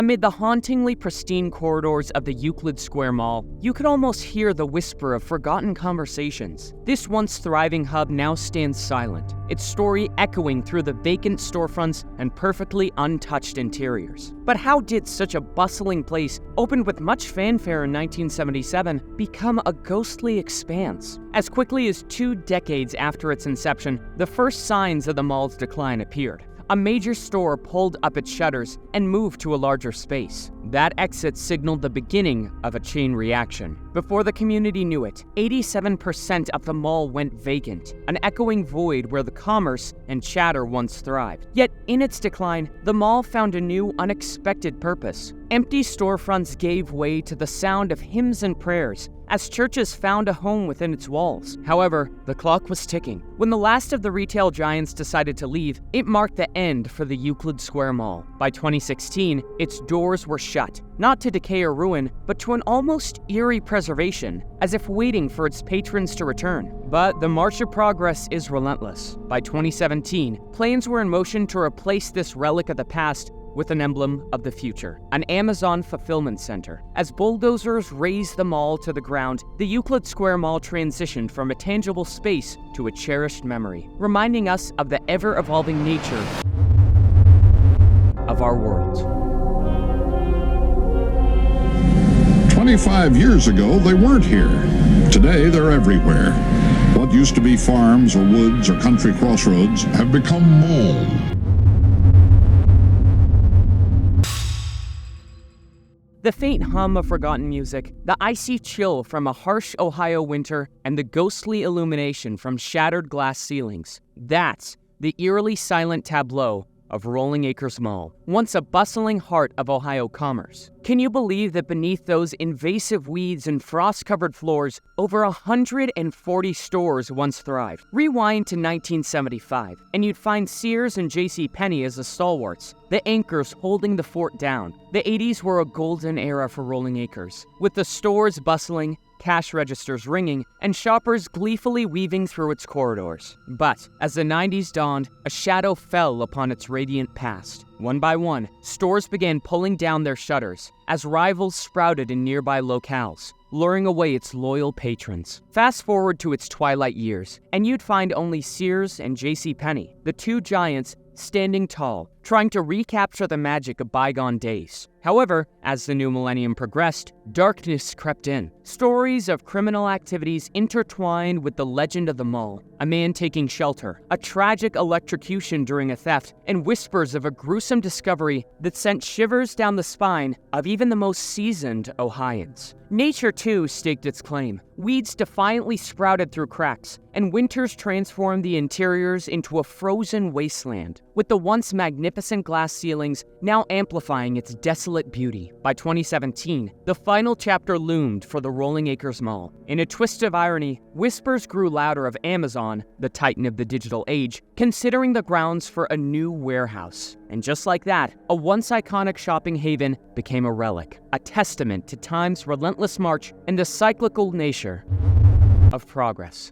Amid the hauntingly pristine corridors of the Euclid Square Mall, you could almost hear the whisper of forgotten conversations. This once thriving hub now stands silent, its story echoing through the vacant storefronts and perfectly untouched interiors. But how did such a bustling place, opened with much fanfare in 1977, become a ghostly expanse? As quickly as 2 decades after its inception, the first signs of the mall's decline appeared. A major store pulled up its shutters and moved to a larger space. That exit signaled the beginning of a chain reaction. Before the community knew it, 87% of the mall went vacant, an echoing void where the commerce and chatter once thrived. Yet, in its decline, the mall found a new, unexpected purpose. Empty storefronts gave way to the sound of hymns and prayers, as churches found a home within its walls. However, the clock was ticking. When the last of the retail giants decided to leave, it marked the end for the Euclid Square Mall. By 2016, its doors were shut, not to decay or ruin, but to an almost eerie preservation, as if waiting for its patrons to return. But the march of progress is relentless. By 2017, plans were in motion to replace this relic of the past with an emblem of the future, an Amazon fulfillment center. As bulldozers razed the mall to the ground, the Euclid Square Mall transitioned from a tangible space to a cherished memory, reminding us of the ever-evolving nature of our world. 25 years ago, they weren't here. Today, they're everywhere. What used to be farms or woods or country crossroads have become malls. The faint hum of forgotten music, the icy chill from a harsh Ohio winter, and the ghostly illumination from shattered glass ceilings. That's the eerily silent tableau of Rolling Acres Mall, once a bustling heart of Ohio commerce. Can you believe that beneath those invasive weeds and frost-covered floors, over 140 stores once thrived? Rewind to 1975, and you'd find Sears and JCPenney as the stalwarts, the anchors holding the fort down. The 80s were a golden era for Rolling Acres, with the stores bustling, cash registers ringing, and shoppers gleefully weaving through its corridors. But as the 90s dawned, a shadow fell upon its radiant past. One by one, stores began pulling down their shutters as rivals sprouted in nearby locales, luring away its loyal patrons. Fast forward to its twilight years, and you'd find only Sears and JCPenney, the two giants standing tall, trying to recapture the magic of bygone days. However, as the new millennium progressed, darkness crept in. Stories of criminal activities intertwined with the legend of the mall, a man taking shelter, a tragic electrocution during a theft, and whispers of a gruesome discovery that sent shivers down the spine of even the most seasoned Ohioans. Nature, too, staked its claim. Weeds defiantly sprouted through cracks, and winters transformed the interiors into a frozen wasteland, with the once magnificent glass ceilings now amplifying its desolate beauty. By 2017, the final chapter loomed for the Rolling Acres Mall. In a twist of irony, whispers grew louder of Amazon, the titan of the digital age, considering the grounds for a new warehouse. And just like that, a once iconic shopping haven became a relic, a testament to time's relentless march and the cyclical nature of progress.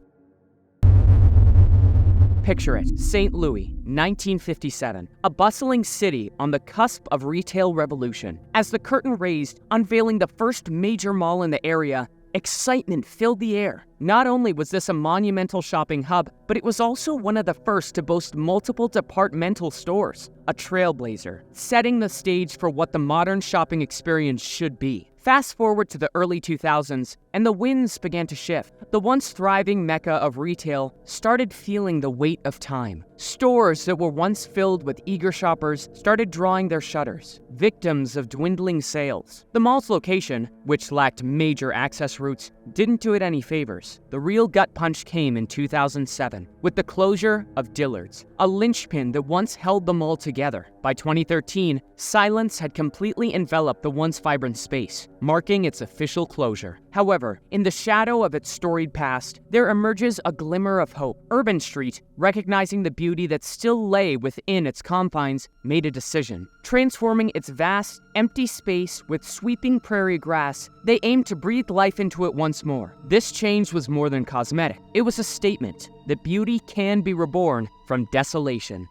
Picture it, St. Louis, 1957, a bustling city on the cusp of retail revolution. As the curtain raised, unveiling the first major mall in the area, excitement filled the air. Not only was this a monumental shopping hub, but it was also one of the first to boast multiple departmental stores, a trailblazer, setting the stage for what the modern shopping experience should be. Fast forward to the early 2000s, and the winds began to shift. The once thriving mecca of retail started feeling the weight of time. Stores that were once filled with eager shoppers started drawing their shutters, victims of dwindling sales. The mall's location, which lacked major access routes, didn't do it any favors. The real gut punch came in 2007, with the closure of Dillard's, a linchpin that once held the mall together. By 2013, silence had completely enveloped the once vibrant space, marking its official closure. However, in the shadow of its storied past, there emerges a glimmer of hope. Urban Street, recognizing the beauty that still lay within its confines, made a decision. Transforming its vast, empty space with sweeping prairie grass, they aimed to breathe life into it once more. This change was more than cosmetic. It was a statement that beauty can be reborn from desolation.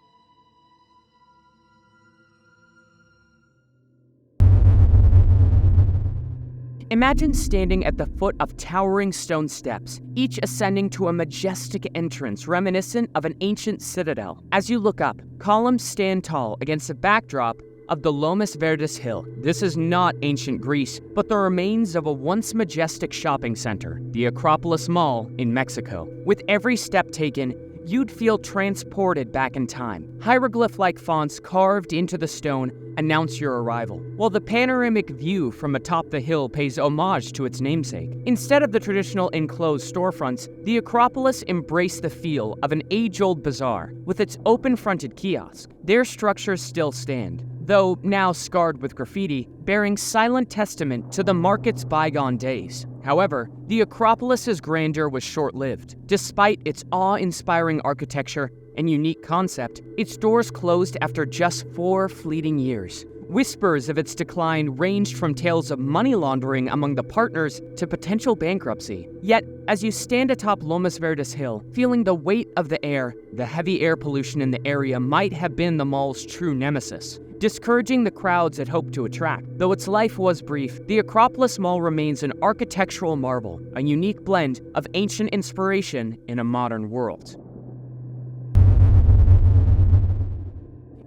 Imagine standing at the foot of towering stone steps, each ascending to a majestic entrance reminiscent of an ancient citadel. As you look up, columns stand tall against the backdrop of the Lomas Verdes Hill. This is not ancient Greece, but the remains of a once majestic shopping center, the Acropolis Mall in Mexico. With every step taken, you'd feel transported back in time. Hieroglyph-like fonts carved into the stone announce your arrival, while the panoramic view from atop the hill pays homage to its namesake. Instead of the traditional enclosed storefronts, the Acropolis embraced the feel of an age-old bazaar. With its open-fronted kiosk, their structures still stand, though now scarred with graffiti, bearing silent testament to the market's bygone days. However, the Acropolis's grandeur was short-lived. Despite its awe-inspiring architecture and unique concept, its doors closed after just 4 fleeting years. Whispers of its decline ranged from tales of money laundering among the partners to potential bankruptcy. Yet, as you stand atop Lomas Verdes Hill, feeling the weight of the air, the heavy air pollution in the area might have been the mall's true nemesis, discouraging the crowds it hoped to attract. Though its life was brief, the Acropolis Mall remains an architectural marvel, a unique blend of ancient inspiration in a modern world.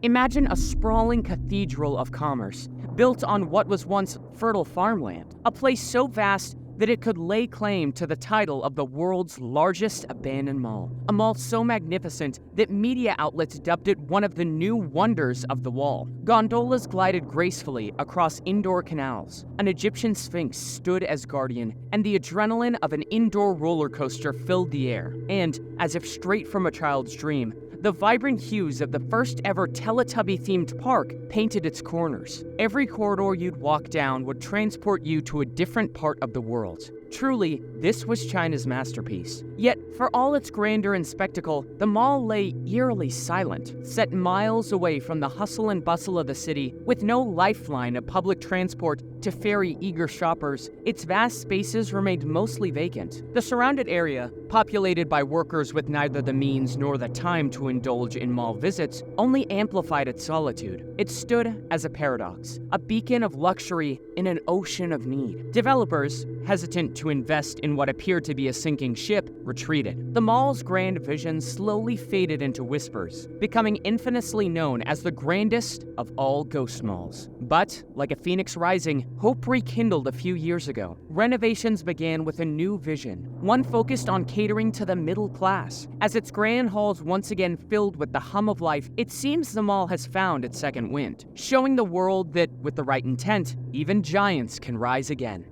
Imagine a sprawling cathedral of commerce, built on what was once fertile farmland, a place so vast that it could lay claim to the title of the world's largest abandoned mall. A mall so magnificent that media outlets dubbed it one of the new wonders of the wall. Gondolas glided gracefully across indoor canals. An Egyptian sphinx stood as guardian, and the adrenaline of an indoor roller coaster filled the air. And, as if straight from a child's dream, the vibrant hues of the first ever Teletubby-themed park painted its corners. Every corridor you'd walk down would transport you to a different part of the world. Truly, this was China's masterpiece. Yet, for all its grandeur and spectacle, the mall lay eerily silent, set miles away from the hustle and bustle of the city, with no lifeline of public transport to ferry eager shoppers. Its vast spaces remained mostly vacant. The surrounded area, populated by workers with neither the means nor the time to indulge in mall visits, only amplified its solitude. It stood as a paradox, a beacon of luxury in an ocean of need. Developers, hesitant to invest in what appeared to be a sinking ship, retreated. The mall's grand vision slowly faded into whispers, becoming infamously known as the grandest of all ghost malls. But, like a phoenix rising, hope rekindled a few years ago. Renovations began with a new vision, one focused on catering to the middle class. As its grand halls once again filled with the hum of life, it seems the mall has found its second wind, showing the world that, with the right intent, even giants can rise again.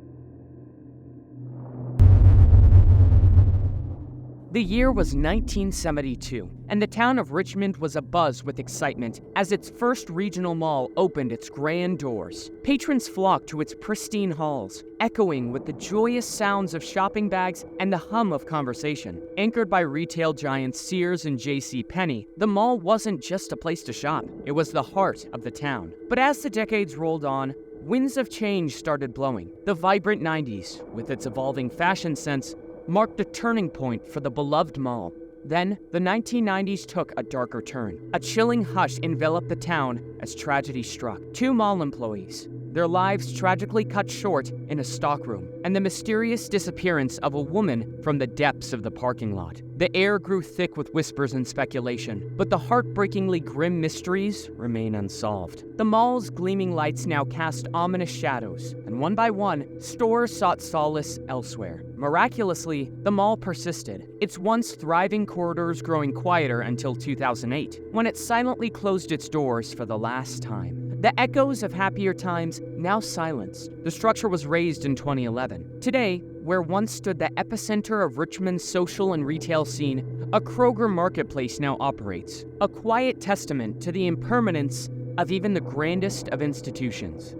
The year was 1972, and the town of Richmond was abuzz with excitement as its first regional mall opened its grand doors. Patrons flocked to its pristine halls, echoing with the joyous sounds of shopping bags and the hum of conversation. Anchored by retail giants Sears and J.C. Penney, the mall wasn't just a place to shop, it was the heart of the town. But as the decades rolled on, winds of change started blowing. The vibrant 90s, with its evolving fashion sense, marked a turning point for the beloved mall. Then, the 1990s took a darker turn. A chilling hush enveloped the town as tragedy struck. 2 mall employees, their lives tragically cut short in a stockroom, and the mysterious disappearance of a woman from the depths of the parking lot. The air grew thick with whispers and speculation, but the heartbreakingly grim mysteries remain unsolved. The mall's gleaming lights now cast ominous shadows, and one by one, stores sought solace elsewhere. Miraculously, the mall persisted, its once thriving corridors growing quieter until 2008, when it silently closed its doors for the last time. The echoes of happier times now silenced. The structure was razed in 2011. Today, where once stood the epicenter of Richmond's social and retail scene, a Kroger marketplace now operates, a quiet testament to the impermanence of even the grandest of institutions.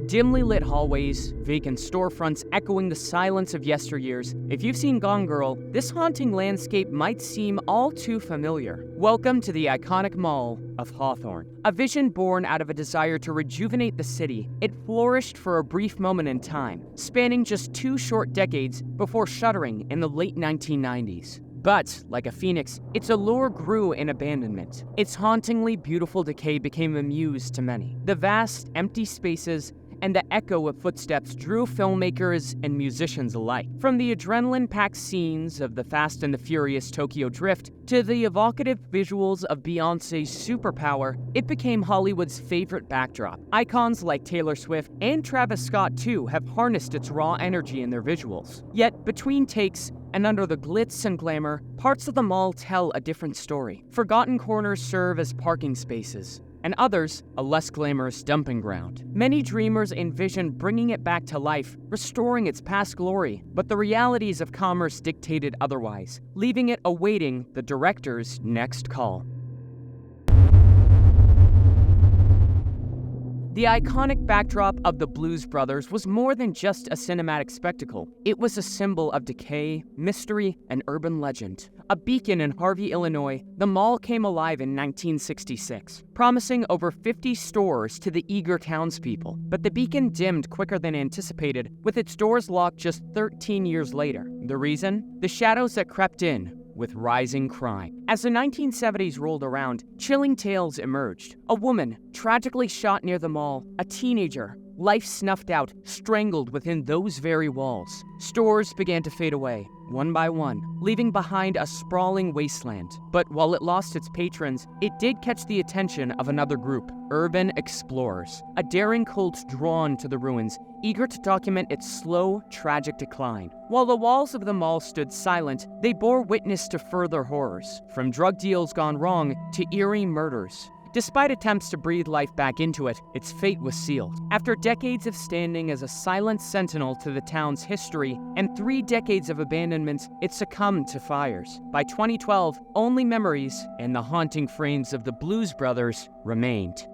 Dimly lit hallways, vacant storefronts echoing the silence of yesteryears. If you've seen Gone Girl, this haunting landscape might seem all too familiar. Welcome to the iconic mall of Hawthorne. A vision born out of a desire to rejuvenate the city, it flourished for a brief moment in time, spanning just 2 short decades before shuttering in the late 1990s. But, like a phoenix, its allure grew in abandonment. Its hauntingly beautiful decay became a muse to many. The vast, empty spaces and the echo of footsteps drew filmmakers and musicians alike. From the adrenaline-packed scenes of the Fast and the Furious Tokyo Drift to the evocative visuals of Beyoncé's Superpower, it became Hollywood's favorite backdrop. Icons like Taylor Swift and Travis Scott, too, have harnessed its raw energy in their visuals. Yet, between takes and under the glitz and glamour, parts of the mall tell a different story. Forgotten corners serve as parking spaces, and others a less glamorous dumping ground. Many dreamers envision bringing it back to life, restoring its past glory, but the realities of commerce dictated otherwise, leaving it awaiting the director's next call. The iconic backdrop of the Blues Brothers was more than just a cinematic spectacle. It was a symbol of decay, mystery, and urban legend. A beacon in Harvey, Illinois, the mall came alive in 1966, promising over 50 stores to the eager townspeople. But the beacon dimmed quicker than anticipated, with its doors locked just 13 years later. The reason? The shadows that crept in with rising crime. As the 1970s rolled around, chilling tales emerged. A woman tragically shot near the mall, a teenager, life snuffed out, strangled within those very walls. Stores began to fade away, one by one, leaving behind a sprawling wasteland. But while it lost its patrons, it did catch the attention of another group, urban explorers, a daring cult drawn to the ruins, eager to document its slow, tragic decline. While the walls of the mall stood silent, they bore witness to further horrors, from drug deals gone wrong to eerie murders. Despite attempts to breathe life back into it, its fate was sealed. After decades of standing as a silent sentinel to the town's history and 3 decades of abandonment, it succumbed to fires. By 2012, only memories and the haunting frames of the Blues Brothers remained.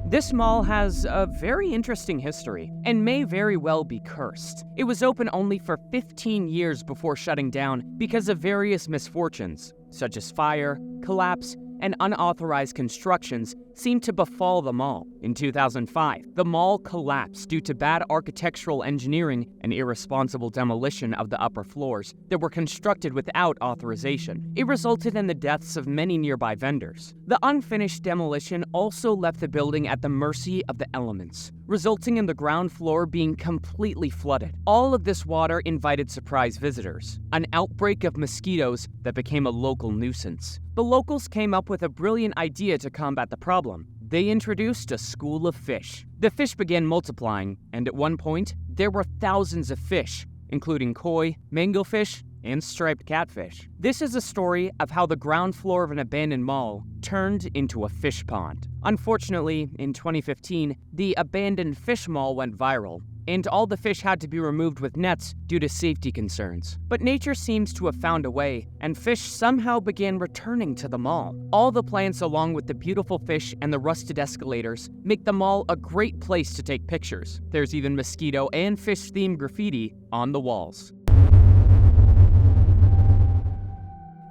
This mall has a very interesting history and may very well be cursed. It was open only for 15 years before shutting down because of various misfortunes, such as fire, collapse, and unauthorized constructions seemed to befall the mall. In 2005, the mall collapsed due to bad architectural engineering and irresponsible demolition of the upper floors that were constructed without authorization. It resulted in the deaths of many nearby vendors. The unfinished demolition also left the building at the mercy of the elements, resulting in the ground floor being completely flooded. All of this water invited surprise visitors, an outbreak of mosquitoes that became a local nuisance. The locals came up with a brilliant idea to combat the problem. They introduced a school of fish. The fish began multiplying, and at one point, there were thousands of fish, including koi, mangofish, and striped catfish. This is a story of how the ground floor of an abandoned mall turned into a fish pond. Unfortunately, in 2015, the abandoned fish mall went viral, and all the fish had to be removed with nets due to safety concerns. But nature seems to have found a way, and fish somehow began returning to the mall. All the plants, along with the beautiful fish and the rusted escalators, make the mall a great place to take pictures. There's even mosquito and fish-themed graffiti on the walls.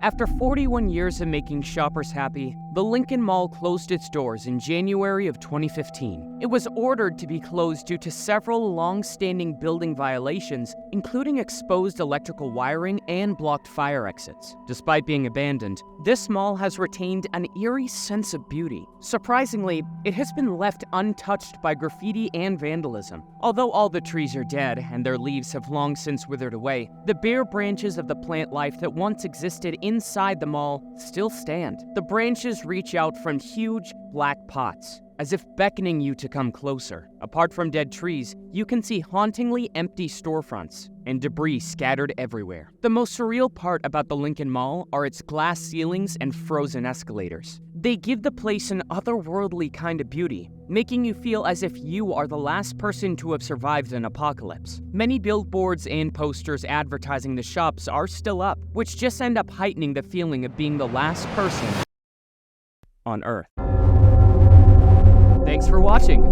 After 41 years of making shoppers happy, the Lincoln Mall closed its doors in January of 2015. It was ordered to be closed due to several long-standing building violations, including exposed electrical wiring and blocked fire exits. Despite being abandoned, this mall has retained an eerie sense of beauty. Surprisingly, it has been left untouched by graffiti and vandalism. Although all the trees are dead and their leaves have long since withered away, the bare branches of the plant life that once existed inside the mall still stand. The branches reach out from huge black pots, as if beckoning you to come closer. Apart from dead trees, you can see hauntingly empty storefronts and debris scattered everywhere. The most surreal part about the Lincoln Mall are its glass ceilings and frozen escalators. They give the place an otherworldly kind of beauty, making you feel as if you are the last person to have survived an apocalypse. Many billboards and posters advertising the shops are still up, which just end up heightening the feeling of being the last person on Earth. Thanks for watching.